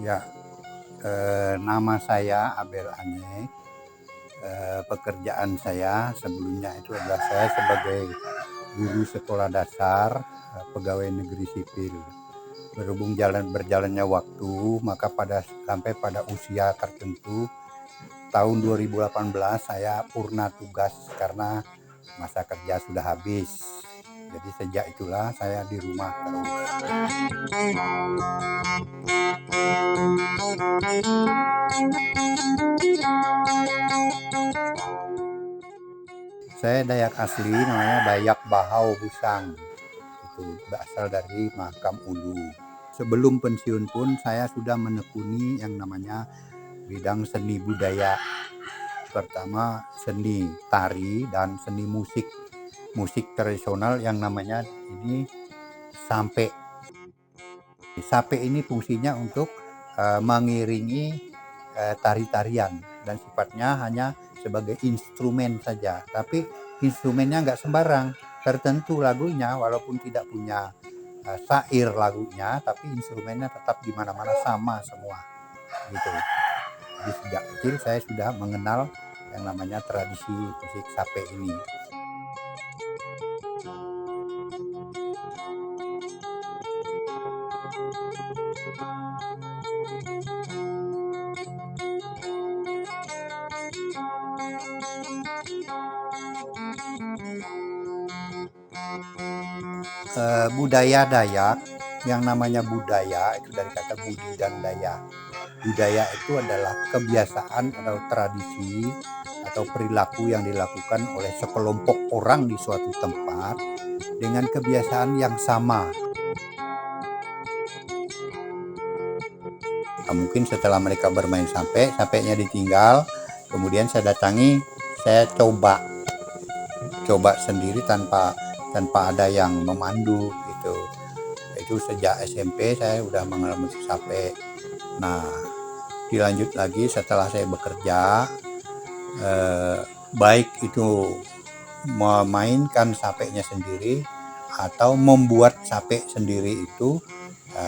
Ya, nama saya Abel Ane. Pekerjaan saya sebelumnya itu adalah saya sebagai guru sekolah dasar, pegawai negeri sipil. Berhubung berjalannya waktu, maka sampai pada usia tertentu tahun 2018 saya purna tugas karena masa kerja sudah habis. Jadi sejak itulah saya di rumah terus. Saya Dayak asli, namanya Dayak Bahau Busang. Itu berasal dari Makam Ulu. Sebelum pensiun pun saya sudah menekuni yang namanya bidang seni budaya. Pertama seni tari dan seni musik. Musik tradisional yang namanya ini sampe. Sampe ini fungsinya untuk mengiringi tari-tarian dan sifatnya hanya sebagai instrumen saja, tapi instrumennya nggak sembarang, tertentu lagunya walaupun tidak punya syair lagunya, tapi instrumennya tetap di mana-mana sama semua gitu. Jadi sejak kecil saya sudah mengenal yang namanya tradisi musik sape ini. Budaya Dayak, yang namanya budaya itu dari kata budi dan daya. Budaya itu adalah kebiasaan atau tradisi atau perilaku yang dilakukan oleh sekelompok orang di suatu tempat dengan kebiasaan yang sama. Mungkin setelah mereka bermain sampenya ditinggal, kemudian saya datangi, saya coba sendiri tanpa ada yang memandu gitu. Itu sejak SMP saya udah mengenal musik sape. Nah, dilanjut lagi setelah saya bekerja, baik itu memainkan sapenya sendiri atau membuat sape sendiri itu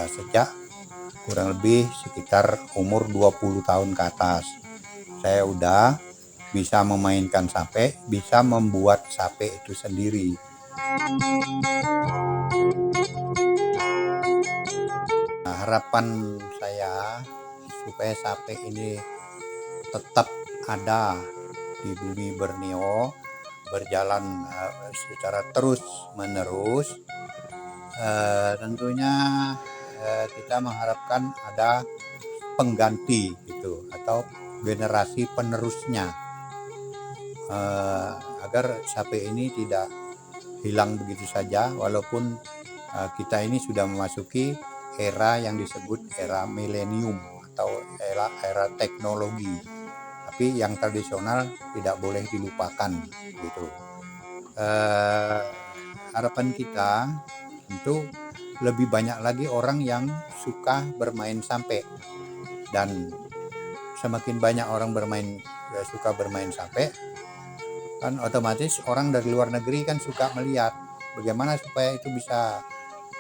sejak kurang lebih sekitar umur 20 tahun ke atas. Saya udah bisa memainkan sape, bisa membuat sape itu sendiri. Nah, harapan saya supaya sape ini tetap ada di bumi Borneo, berjalan secara terus menerus. Tentunya kita mengharapkan ada pengganti gitu atau generasi penerusnya, agar sape ini tidak hilang begitu saja, walaupun kita ini sudah memasuki era yang disebut era milenium atau era teknologi, tapi yang tradisional tidak boleh dilupakan gitu. Harapan kita tentu lebih banyak lagi orang yang suka bermain sampe, dan semakin banyak orang suka bermain sampe, kan otomatis orang dari luar negeri kan suka melihat bagaimana supaya itu bisa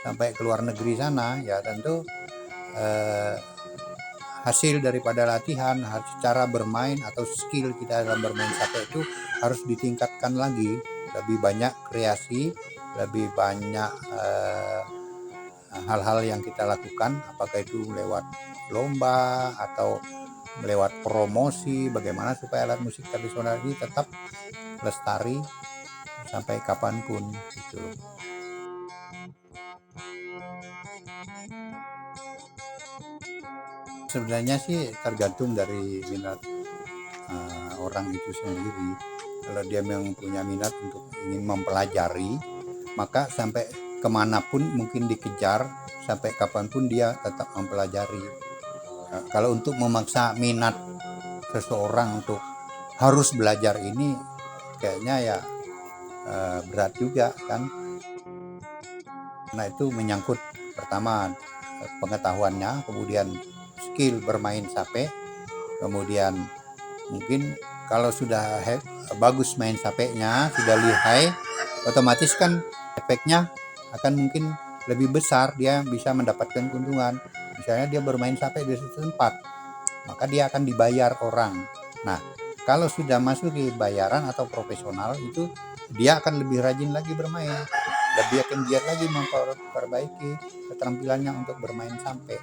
sampai ke luar negeri sana. Ya tentu hasil daripada latihan, cara bermain atau skill kita dalam bermain sape itu harus ditingkatkan lagi, lebih banyak kreasi, lebih banyak hal-hal yang kita lakukan, apakah itu lewat lomba atau lewat promosi, bagaimana supaya alat musik tradisional ini tetap lestari sampai kapanpun gitu. Sebenarnya sih tergantung dari minat orang itu sendiri. Kalau dia memang punya minat untuk ingin mempelajari, maka sampai kemanapun mungkin dikejar, sampai kapanpun dia tetap mempelajari. Kalau untuk memaksa minat seseorang untuk harus belajar ini, kayaknya ya berat juga kan. Nah itu menyangkut pertama pengetahuannya, kemudian skill bermain sape, kemudian mungkin kalau sudah bagus main sapenya, sudah lihai, otomatis kan efeknya akan mungkin lebih besar, dia bisa mendapatkan keuntungan. Misalnya dia bermain sape di suatu tempat, maka dia akan dibayar orang. Nah, kalau sudah masuk di bayaran atau profesional itu dia akan lebih rajin lagi bermain, lebih akan giat lagi memperbaiki keterampilannya untuk bermain sampai.